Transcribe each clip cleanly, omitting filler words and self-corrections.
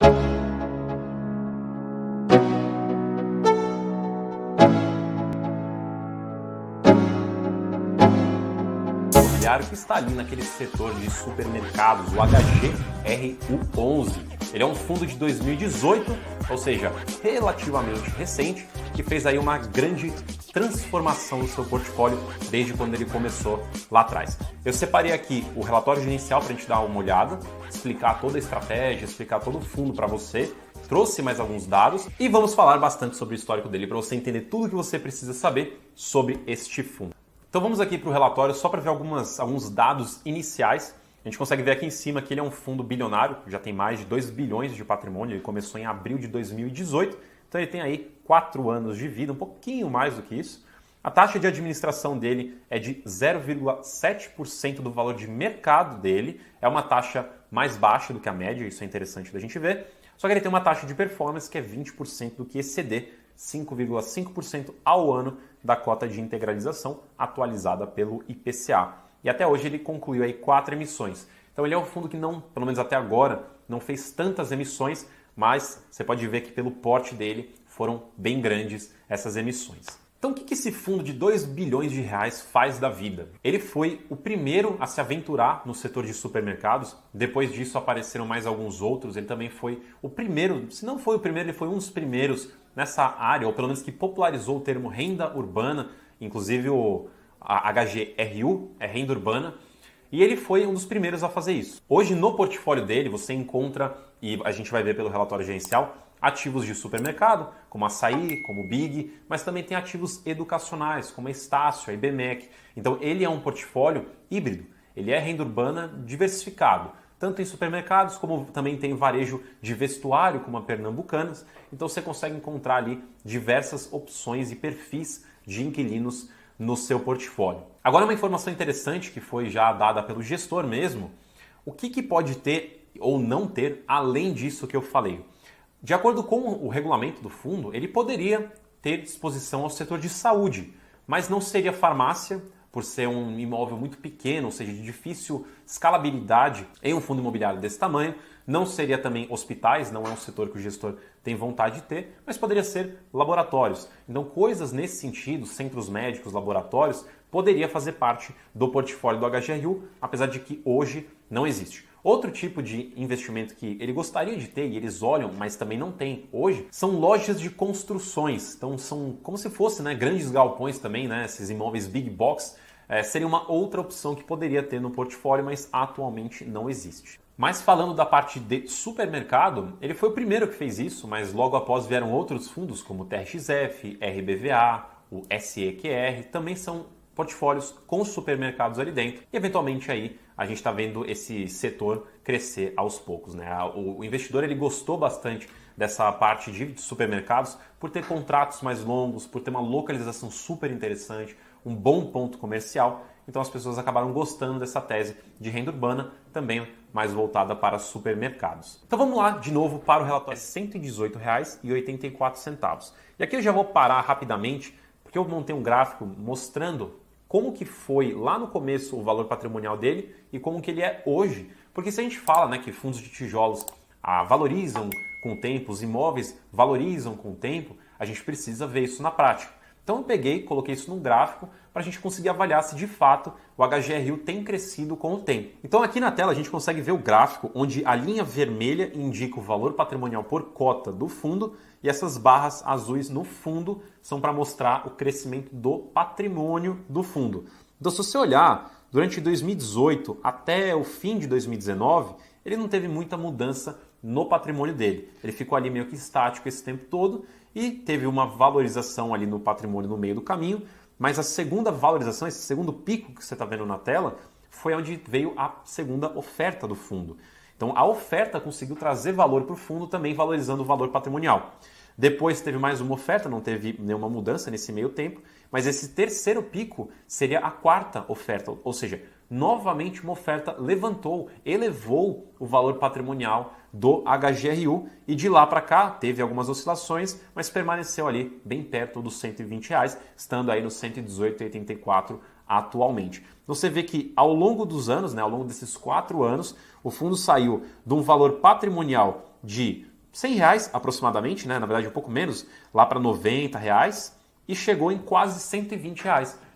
Imobiliário que está ali naquele setor de supermercados, o HGRU11. Ele é um fundo de 2018, ou seja, relativamente recente, que fez aí uma grande transformação no seu portfólio desde quando ele começou lá atrás. Eu separei aqui o relatório gerencial para a gente dar uma olhada, explicar toda a estratégia, explicar todo o fundo para você. Trouxe mais alguns dados e vamos falar bastante sobre o histórico dele para você entender tudo o que você precisa saber sobre este fundo. Então vamos aqui para o relatório só para ver alguns dados iniciais. A gente consegue ver aqui em cima que ele é um fundo bilionário, já tem mais de 2 bilhões de patrimônio, ele começou em abril de 2018, então ele tem aí 4 anos de vida, um pouquinho mais do que isso. A taxa de administração dele é de 0,7% do valor de mercado dele, é uma taxa mais baixa do que a média, isso é interessante da gente ver. Só que ele tem uma taxa de performance que é 20% do que exceder 5,5% ao ano da cota de integralização atualizada pelo IPCA. E até hoje ele concluiu aí 4 emissões. Então ele é um fundo que não, pelo menos até agora, não fez tantas emissões, mas você pode ver que pelo porte dele foram bem grandes essas emissões. Então o que esse fundo de 2 bilhões de reais faz da vida? Ele foi o primeiro a se aventurar no setor de supermercados, depois disso apareceram mais alguns outros, ele também foi o primeiro, se não foi o primeiro, ele foi um dos primeiros nessa área, ou pelo menos que popularizou o termo renda urbana, inclusive a HGRU é renda urbana, e ele foi um dos primeiros a fazer isso. Hoje no portfólio dele você encontra, e a gente vai ver pelo relatório gerencial, ativos de supermercado, como Açaí, como Big, mas também tem ativos educacionais, como a Estácio, a IBMEC. Então ele é um portfólio híbrido, ele é renda urbana diversificado, tanto em supermercados como também tem varejo de vestuário, como a Pernambucanas. Então você consegue encontrar ali diversas opções e perfis de inquilinos no seu portfólio. Agora uma informação interessante que foi já dada pelo gestor mesmo, o que pode ter ou não ter além disso que eu falei? De acordo com o regulamento do fundo, ele poderia ter disposição ao setor de saúde, mas não seria farmácia, por ser um imóvel muito pequeno, ou seja, de difícil escalabilidade em um fundo imobiliário desse tamanho. Não seria também hospitais, não é um setor que o gestor tem vontade de ter, mas poderia ser laboratórios. Então, coisas nesse sentido, centros médicos, laboratórios, poderia fazer parte do portfólio do HGRU, apesar de que hoje não existe. Outro tipo de investimento que ele gostaria de ter e eles olham, mas também não tem hoje, são lojas de construções. Então são como se fossem, né, grandes galpões também, né, esses imóveis big box, seria uma outra opção que poderia ter no portfólio, mas atualmente não existe. Mas falando da parte de supermercado, ele foi o primeiro que fez isso, mas logo após vieram outros fundos como o TRXF, RBVA, o SEQR, também são portfólios com supermercados ali dentro e eventualmente aí a gente está vendo esse setor crescer aos poucos, né? O investidor ele gostou bastante dessa parte de supermercados por ter contratos mais longos, por ter uma localização super interessante, um bom ponto comercial, então as pessoas acabaram gostando dessa tese de renda urbana, também mais voltada para supermercados. Então vamos lá de novo para o relatório, R$ 118,84. E aqui eu já vou parar rapidamente, porque eu montei um gráfico mostrando como que foi lá no começo o valor patrimonial dele e como que ele é hoje. Porque se a gente fala, né, que fundos de tijolos valorizam com o tempo, os imóveis valorizam com o tempo, a gente precisa ver isso na prática. Então eu peguei, coloquei isso num gráfico para a gente conseguir avaliar se de fato o HGRU tem crescido com o tempo. Então aqui na tela a gente consegue ver o gráfico onde a linha vermelha indica o valor patrimonial por cota do fundo e essas barras azuis no fundo são para mostrar o crescimento do patrimônio do fundo. Então se você olhar, durante 2018 até o fim de 2019, ele não teve muita mudança no patrimônio dele. Ele ficou ali meio que estático esse tempo todo e teve uma valorização ali no patrimônio no meio do caminho, mas a segunda valorização, esse segundo pico que você está vendo na tela, foi onde veio a segunda oferta do fundo. Então a oferta conseguiu trazer valor para o fundo, também valorizando o valor patrimonial. Depois teve mais uma oferta, não teve nenhuma mudança nesse meio tempo, mas esse terceiro pico seria a quarta oferta, ou seja, novamente uma oferta elevou o valor patrimonial do HGRU e de lá para cá teve algumas oscilações, mas permaneceu ali bem perto dos R$120, estando aí no 118,84 atualmente. Então você vê que ao longo dos anos, né, ao longo desses 4 anos, o fundo saiu de um valor patrimonial de R$ 100 aproximadamente, né? Na verdade um pouco menos, lá para R$ 90 e chegou em quase R$ 120.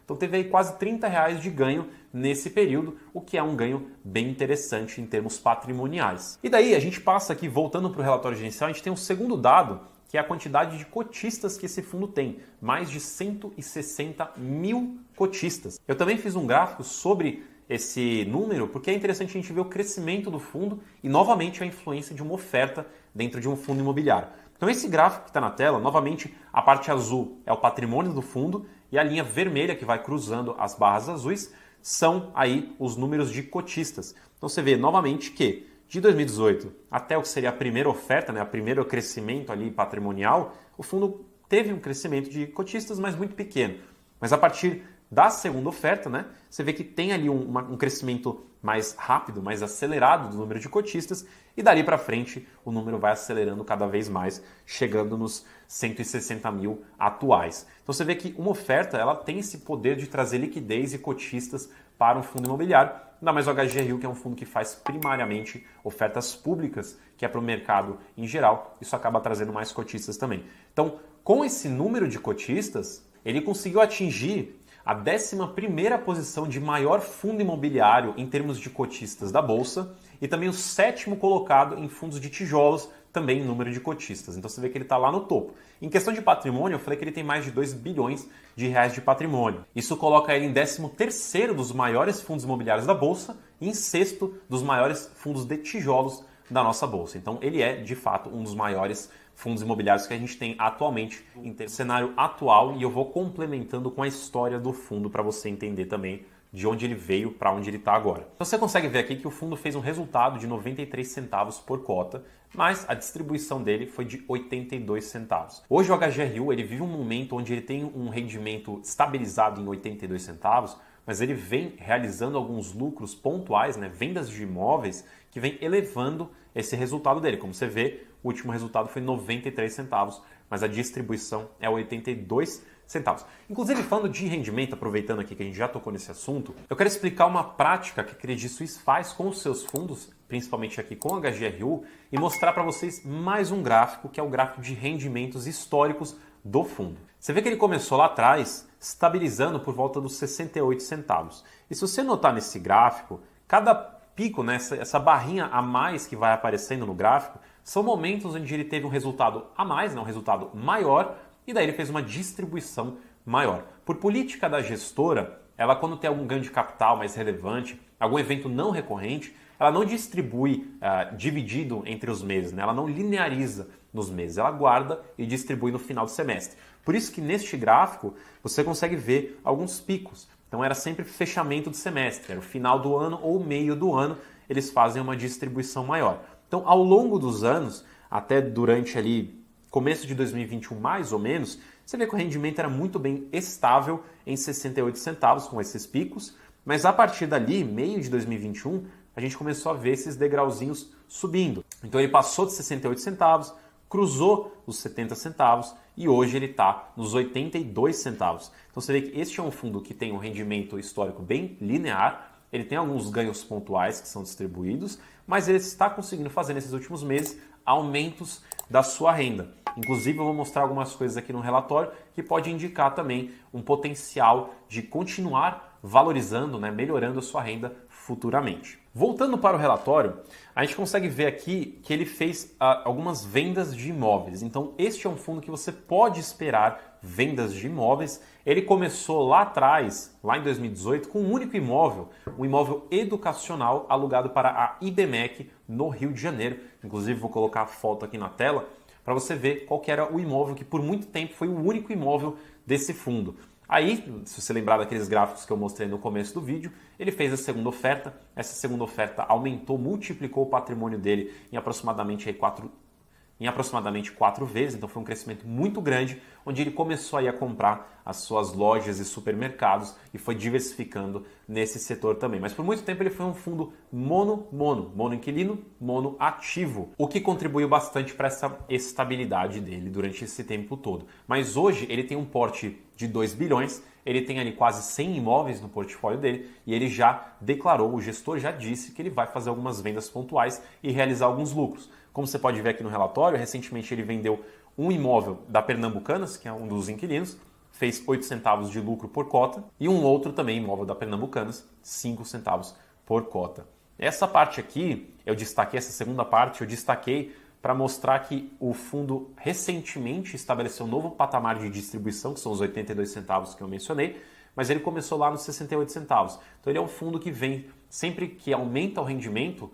Então teve aí quase R$ 30 de ganho nesse período, o que é um ganho bem interessante em termos patrimoniais. E daí a gente passa aqui, voltando para o relatório gerencial, a gente tem um segundo dado, que é a quantidade de cotistas que esse fundo tem. Mais de 160 mil cotistas. Eu também fiz um gráfico sobre esse número, porque é interessante a gente ver o crescimento do fundo e, novamente, a influência de uma oferta dentro de um fundo imobiliário. Então esse gráfico que está na tela, novamente, a parte azul é o patrimônio do fundo e a linha vermelha que vai cruzando as barras azuis são aí os números de cotistas. Então você vê novamente que de 2018 até o que seria a primeira oferta, né, o primeiro crescimento ali patrimonial, o fundo teve um crescimento de cotistas, mas muito pequeno. Mas a partir da segunda oferta, né, você vê que tem ali um crescimento mais rápido, mais acelerado do número de cotistas e dali para frente o número vai acelerando cada vez mais, chegando nos 160 mil atuais. Então você vê que uma oferta ela tem esse poder de trazer liquidez e cotistas para um fundo imobiliário, ainda mais o HGRU, que é um fundo que faz primariamente ofertas públicas, que é para o mercado em geral, isso acaba trazendo mais cotistas também. Então, com esse número de cotistas, ele conseguiu atingir a 11ª posição de maior fundo imobiliário em termos de cotistas da Bolsa e também o 7º colocado em fundos de tijolos, também em número de cotistas. Então você vê que ele está lá no topo. Em questão de patrimônio, eu falei que ele tem mais de 2 bilhões de reais de patrimônio. Isso coloca ele em 13º dos maiores fundos imobiliários da Bolsa e em 6º dos maiores fundos de tijolos da nossa Bolsa. Então ele é, de fato, um dos maiores fundos imobiliários que a gente tem atualmente em cenário atual e eu vou complementando com a história do fundo para você entender também de onde ele veio para onde ele está agora. Então você consegue ver aqui que o fundo fez um resultado de 93 centavos por cota, mas a distribuição dele foi de 82 centavos. Hoje o HGRU ele vive um momento onde ele tem um rendimento estabilizado em 82 centavos, mas ele vem realizando alguns lucros pontuais, né, vendas de imóveis, que vem elevando esse resultado dele. Como você vê, o último resultado foi 93 centavos, mas a distribuição é 82 centavos. Inclusive, falando de rendimento, aproveitando aqui que a gente já tocou nesse assunto, eu quero explicar uma prática que a Credit Suisse faz com os seus fundos, principalmente aqui com a HGRU, e mostrar para vocês mais um gráfico, que é o gráfico de rendimentos históricos do fundo. Você vê que ele começou lá atrás, estabilizando por volta dos 68 centavos. E se você notar nesse gráfico, cada pico, né, essa barrinha a mais que vai aparecendo no gráfico, são momentos onde ele teve um resultado a mais, né, um resultado maior, e daí ele fez uma distribuição maior. Por política da gestora, ela quando tem algum ganho de capital mais relevante, algum evento não recorrente, ela não distribui dividido entre os meses, né? Ela não lineariza nos meses, ela guarda e distribui no final do semestre. Por isso que neste gráfico você consegue ver alguns picos. Então era sempre fechamento do semestre, era o final do ano ou meio do ano, eles fazem uma distribuição maior. Então ao longo dos anos, até durante ali começo de 2021 mais ou menos, você vê que o rendimento era muito bem estável em 68 centavos com esses picos, mas a partir dali, meio de 2021, a gente começou a ver esses degrauzinhos subindo. Então ele passou de 68 centavos, cruzou os 70 centavos e hoje ele está nos 82 centavos. Então você vê que este é um fundo que tem um rendimento histórico bem linear, ele tem alguns ganhos pontuais que são distribuídos, mas ele está conseguindo fazer nesses últimos meses aumentos da sua renda. Inclusive eu vou mostrar algumas coisas aqui no relatório que pode indicar também um potencial de continuar valorizando, né, melhorando a sua renda futuramente. Voltando para o relatório, a gente consegue ver aqui que ele fez algumas vendas de imóveis. Então este é um fundo que você pode esperar vendas de imóveis. Ele começou lá atrás, lá em 2018, com um único imóvel, um imóvel educacional alugado para a IBMEC no Rio de Janeiro. Inclusive vou colocar a foto aqui na tela para você ver qual que era o imóvel que por muito tempo foi o único imóvel desse fundo. Aí, se você lembrar daqueles gráficos que eu mostrei no começo do vídeo, ele fez a segunda oferta. Essa segunda oferta aumentou, multiplicou o patrimônio dele em aproximadamente 4 vezes, então foi um crescimento muito grande, onde ele começou aí a comprar as suas lojas e supermercados e foi diversificando nesse setor também. Mas por muito tempo ele foi um fundo mono inquilino, mono ativo, o que contribuiu bastante para essa estabilidade dele durante esse tempo todo. Mas hoje ele tem um porte de 2 bilhões, ele tem ali quase 100 imóveis no portfólio dele e ele já declarou, o gestor já disse que ele vai fazer algumas vendas pontuais e realizar alguns lucros. Como você pode ver aqui no relatório, recentemente ele vendeu um imóvel da Pernambucanas, que é um dos inquilinos, fez 8 centavos de lucro por cota, e um outro também imóvel da Pernambucanas, 5 centavos por cota. Essa parte aqui, essa segunda parte, eu destaquei para mostrar que o fundo recentemente estabeleceu um novo patamar de distribuição, que são os 82 centavos que eu mencionei, mas ele começou lá nos 68 centavos. Então ele é um fundo que vem, sempre que aumenta o rendimento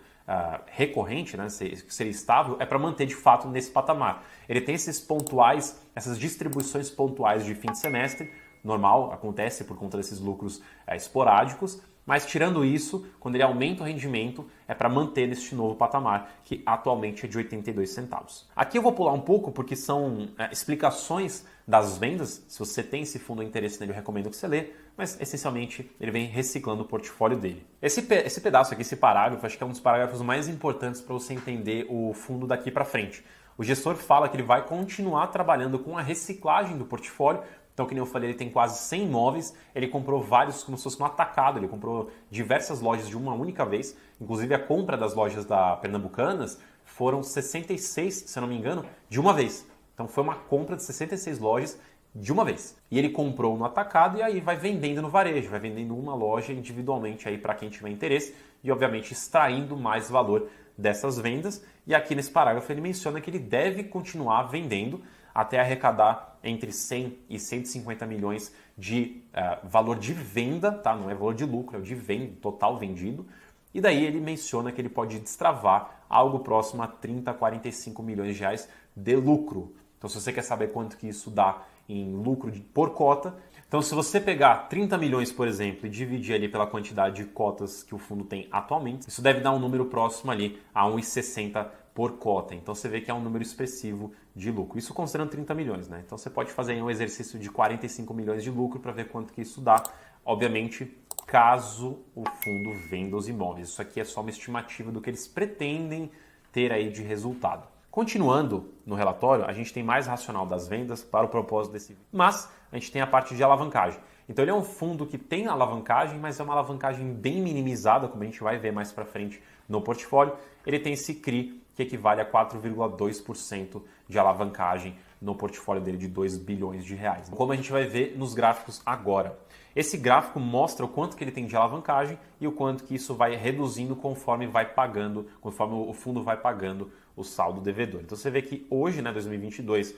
recorrente, né, ser estável, é para manter de fato nesse patamar. Ele tem essas distribuições pontuais de fim de semestre, normal, acontece por conta desses lucros esporádicos, mas tirando isso, quando ele aumenta o rendimento, é para manter neste novo patamar, que atualmente é de 82 centavos. Aqui eu vou pular um pouco, porque são explicações das vendas. Se você tem esse fundo ou interesse nele, eu recomendo que você lê, mas essencialmente ele vem reciclando o portfólio dele. Esse pedaço aqui, esse parágrafo, acho que é um dos parágrafos mais importantes para você entender o fundo daqui para frente. O gestor fala que ele vai continuar trabalhando com a reciclagem do portfólio. Então, como eu falei, ele tem quase 100 imóveis, ele comprou vários como se fosse um atacado, ele comprou diversas lojas de uma única vez, inclusive a compra das lojas da Pernambucanas foram 66, se eu não me engano, de uma vez. Então foi uma compra de 66 lojas de uma vez. E ele comprou no atacado e aí vai vendendo no varejo, vai vendendo uma loja individualmente aí para quem tiver interesse e obviamente extraindo mais valor dessas vendas. E aqui nesse parágrafo ele menciona que ele deve continuar vendendo até arrecadar entre 100 e 150 milhões de valor de venda, tá? Não é valor de lucro, é o de venda, total vendido. E daí ele menciona que ele pode destravar algo próximo a 30 a 45 milhões de reais de lucro. Então, se você quer saber quanto que isso dá em lucro por cota, então se você pegar 30 milhões, por exemplo, e dividir ali pela quantidade de cotas que o fundo tem atualmente, isso deve dar um número próximo ali a 1,60 por cota. Então você vê que é um número expressivo de lucro. Isso considerando 30 milhões, né? Então você pode fazer aí um exercício de 45 milhões de lucro para ver quanto que isso dá. Obviamente, caso o fundo venda os imóveis. Isso aqui é só uma estimativa do que eles pretendem ter aí de resultado. Continuando no relatório, a gente tem mais racional das vendas para o propósito desse vídeo. Mas a gente tem a parte de alavancagem. Então ele é um fundo que tem alavancagem, mas é uma alavancagem bem minimizada, como a gente vai ver mais para frente no portfólio. Ele tem esse CRI, que equivale a 4,2% de alavancagem no portfólio dele de 2 bilhões de reais. Como a gente vai ver nos gráficos agora. Esse gráfico mostra o quanto que ele tem de alavancagem e o quanto que isso vai reduzindo conforme vai pagando, conforme o fundo vai pagando o saldo devedor. Então você vê que hoje, né, 2022,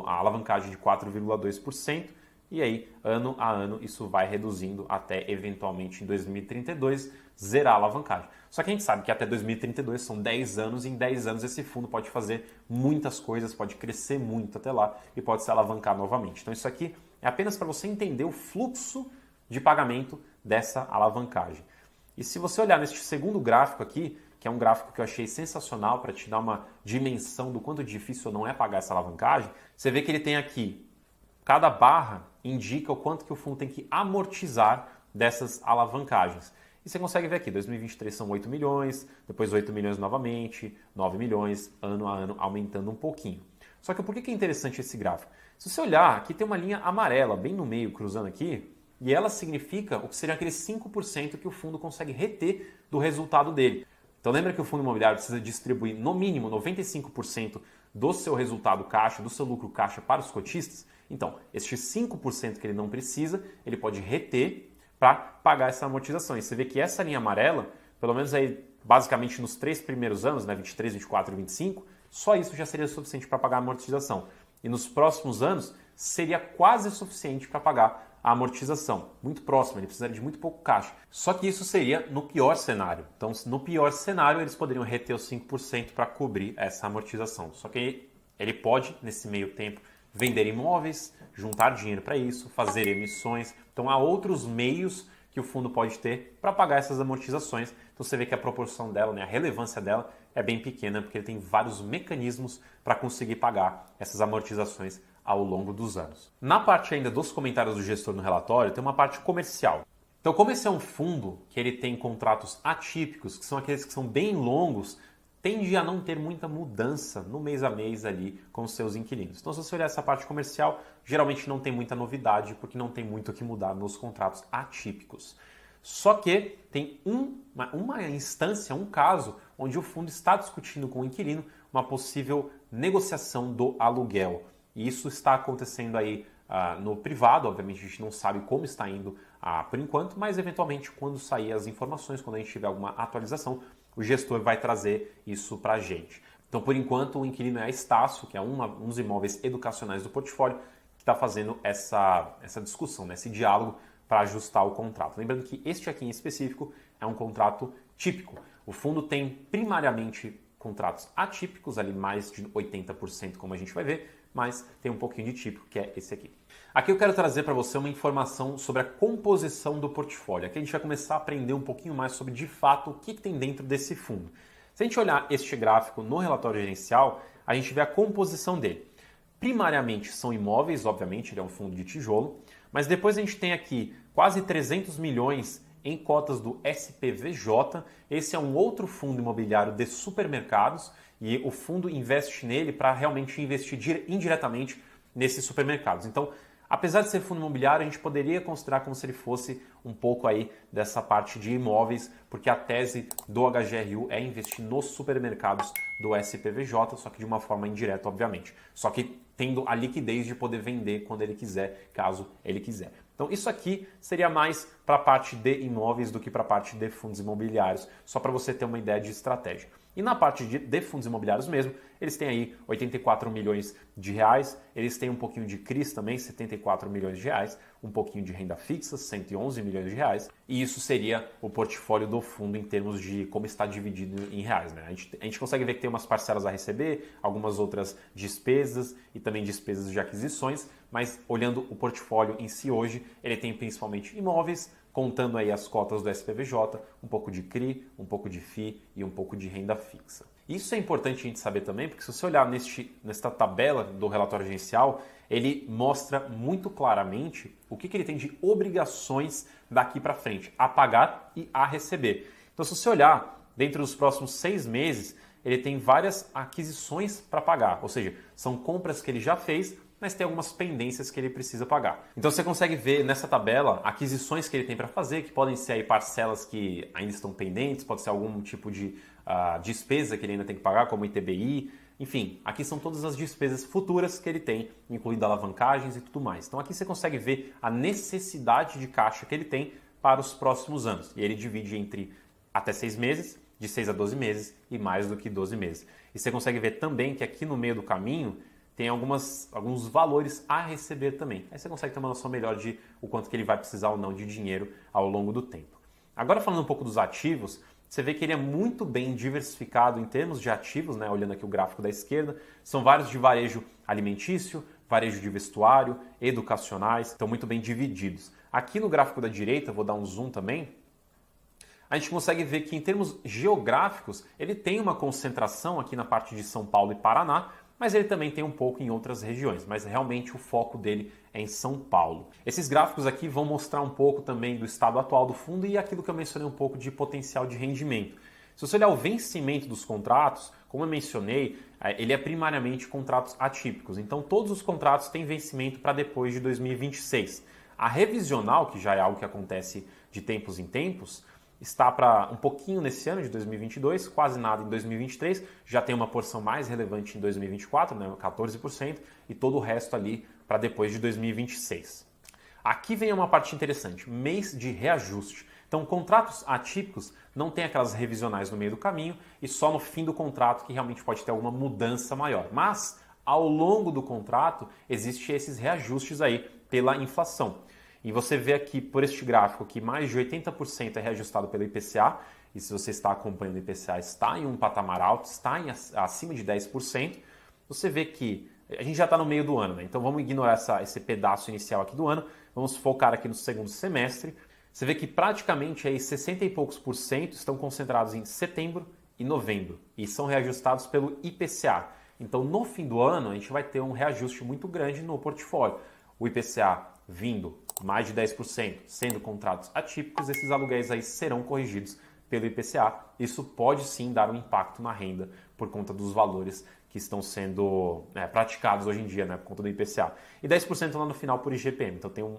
a alavancagem de 4,2%, e aí, ano a ano, isso vai reduzindo até, eventualmente, em 2032, zerar a alavancagem. Só que a gente sabe que até 2032 são 10 anos, e em 10 anos esse fundo pode fazer muitas coisas, pode crescer muito até lá e pode se alavancar novamente. Então isso aqui é apenas para você entender o fluxo de pagamento dessa alavancagem. E se você olhar neste segundo gráfico aqui, que é um gráfico que eu achei sensacional para te dar uma dimensão do quanto difícil ou não é pagar essa alavancagem, você vê que ele tem aqui, cada barra indica o quanto que o fundo tem que amortizar dessas alavancagens. E você consegue ver aqui, 2023 são 8 milhões, depois 8 milhões novamente, 9 milhões, ano a ano, aumentando um pouquinho. Só que por que é interessante esse gráfico? Se você olhar, aqui tem uma linha amarela bem no meio, cruzando aqui, e ela significa o que seria aqueles 5% que o fundo consegue reter do resultado dele. Então lembra que o fundo imobiliário precisa distribuir no mínimo 95% do seu resultado caixa, do seu lucro caixa para os cotistas? Então, estes 5% que ele não precisa, ele pode reter para pagar essa amortização. E você vê que essa linha amarela, pelo menos aí basicamente nos 3 primeiros anos, né, 23, 24 e 25, só isso já seria suficiente para pagar a amortização. E nos próximos anos seria quase suficiente para pagar a amortização. Muito próximo, ele precisaria de muito pouco caixa. Só que isso seria no pior cenário. Então, no pior cenário, eles poderiam reter os 5% para cobrir essa amortização. Só que ele pode, nesse meio tempo, vender imóveis, juntar dinheiro para isso, fazer emissões. Então há outros meios que o fundo pode ter para pagar essas amortizações. Então você vê que a proporção dela, né, a relevância dela é bem pequena, porque ele tem vários mecanismos para conseguir pagar essas amortizações ao longo dos anos. Na parte ainda dos comentários do gestor no relatório, tem uma parte comercial. Então, como esse é um fundo que ele tem contratos atípicos, que são aqueles que são bem longos, tende a não ter muita mudança no mês a mês ali com os seus inquilinos. Então, se você olhar essa parte comercial, geralmente não tem muita novidade, porque não tem muito o que mudar nos contratos atípicos. Só que tem uma instância, um caso, onde o fundo está discutindo com o inquilino uma possível negociação do aluguel. E isso está acontecendo aí no privado, obviamente a gente não sabe como está indo por enquanto, mas eventualmente quando sair as informações, quando a gente tiver alguma atualização, o gestor vai trazer isso para a gente. Então, por enquanto, o inquilino é a Estácio, que é um dos imóveis educacionais do portfólio, que está fazendo essa discussão, esse diálogo para ajustar o contrato. Lembrando que este aqui em específico é um contrato típico. O fundo tem primariamente contratos atípicos, ali mais de 80%, como a gente vai ver, mas tem um pouquinho de típico, que é esse aqui. Aqui eu quero trazer para você uma informação sobre a composição do portfólio. Aqui a gente vai começar a aprender um pouquinho mais sobre, de fato, o que tem dentro desse fundo. Se a gente olhar este gráfico no relatório gerencial, a gente vê a composição dele. Primariamente são imóveis, obviamente, ele é um fundo de tijolo, mas depois a gente tem aqui quase 300 milhões em cotas do SPVJ. Esse é um outro fundo imobiliário de supermercados e o fundo investe nele para realmente investir indiretamente nesses supermercados. Então, apesar de ser fundo imobiliário, a gente poderia considerar como se ele fosse um pouco aí dessa parte de imóveis, porque a tese do HGRU é investir nos supermercados do SPVJ, só que de uma forma indireta, obviamente. Só que tendo a liquidez de poder vender quando ele quiser, caso ele quiser. Então isso aqui seria mais para a parte de imóveis do que para a parte de fundos imobiliários, só para você ter uma ideia de estratégia. E na parte de fundos imobiliários mesmo, eles têm aí 84 milhões de reais, eles têm um pouquinho de CRIs também, 74 milhões de reais, um pouquinho de renda fixa, 111 milhões de reais, e isso seria o portfólio do fundo em termos de como está dividido em reais, né? A gente consegue ver que tem umas parcelas a receber, algumas outras despesas e também despesas de aquisições, mas olhando o portfólio em si hoje, ele tem principalmente imóveis, contando aí as cotas do SPVJ, um pouco de CRI, um pouco de FI e um pouco de renda fixa. Isso é importante a gente saber também, porque se você olhar nesta tabela do relatório gerencial, ele mostra muito claramente o que ele tem de obrigações daqui para frente, a pagar e a receber. Então, se você olhar, dentro dos próximos 6 meses, ele tem várias aquisições para pagar, ou seja, são compras que ele já fez, mas tem algumas pendências que ele precisa pagar. Então você consegue ver nessa tabela aquisições que ele tem para fazer, que podem ser aí parcelas que ainda estão pendentes, pode ser algum tipo de despesa que ele ainda tem que pagar, como ITBI, enfim, aqui são todas as despesas futuras que ele tem, incluindo alavancagens e tudo mais. Então aqui você consegue ver a necessidade de caixa que ele tem para os próximos anos. E ele divide entre até 6 meses, de 6 a 12 meses e mais do que 12 meses. E você consegue ver também que aqui no meio do caminho tem alguns valores a receber também. Aí você consegue ter uma noção melhor de o quanto que ele vai precisar ou não de dinheiro ao longo do tempo. Agora falando um pouco dos ativos, você vê que ele é muito bem diversificado em termos de ativos, né? Olhando aqui o gráfico da esquerda, são vários de varejo alimentício, varejo de vestuário, educacionais, estão muito bem divididos. Aqui no gráfico da direita, vou dar um zoom também, a gente consegue ver que em termos geográficos, ele tem uma concentração aqui na parte de São Paulo e Paraná, mas ele também tem um pouco em outras regiões, mas realmente o foco dele é em São Paulo. Esses gráficos aqui vão mostrar um pouco também do estado atual do fundo e aquilo que eu mencionei um pouco de potencial de rendimento. Se você olhar o vencimento dos contratos, como eu mencionei, ele é primariamente contratos atípicos, então todos os contratos têm vencimento para depois de 2026. A revisional, que já é algo que acontece de tempos em tempos, está para um pouquinho nesse ano de 2022, quase nada em 2023, já tem uma porção mais relevante em 2024, né, 14%, e todo o resto ali para depois de 2026. Aqui vem uma parte interessante, mês de reajuste. Então, contratos atípicos não tem aquelas revisionais no meio do caminho e só no fim do contrato que realmente pode ter alguma mudança maior. Mas, ao longo do contrato, existem esses reajustes aí pela inflação. E você vê aqui por este gráfico que mais de 80% é reajustado pelo IPCA, e se você está acompanhando o IPCA, está em um patamar alto, está acima de 10%. Você vê que a gente já está no meio do ano, né? Então vamos ignorar esse pedaço inicial aqui do ano, vamos focar aqui no segundo semestre. Você vê que praticamente aí 60 e poucos por cento estão concentrados em setembro e novembro, e são reajustados pelo IPCA. Então no fim do ano a gente vai ter um reajuste muito grande no portfólio. O IPCA vindo mais de 10%, sendo contratos atípicos, esses aluguéis aí serão corrigidos pelo IPCA. Isso pode sim dar um impacto na renda por conta dos valores que estão sendo praticados hoje em dia, né, por conta do IPCA. E 10% lá no final por IGPM, então tem um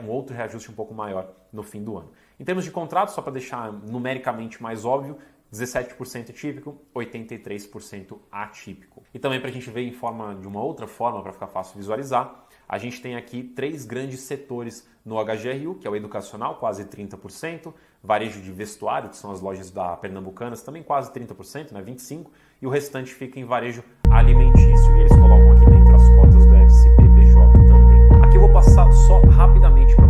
outro reajuste um pouco maior no fim do ano. Em termos de contratos, só para deixar numericamente mais óbvio, 17% típico, 83% atípico. E também para a gente ver de uma outra forma, para ficar fácil visualizar, a gente tem aqui 3 grandes setores no HGRU, que é o educacional, quase 30%, varejo de vestuário, que são as lojas da Pernambucanas, também quase 30%, né, 25%, e o restante fica em varejo alimentício, e eles colocam aqui dentro as cotas do FCPVJ também. Aqui eu vou passar só rapidamente para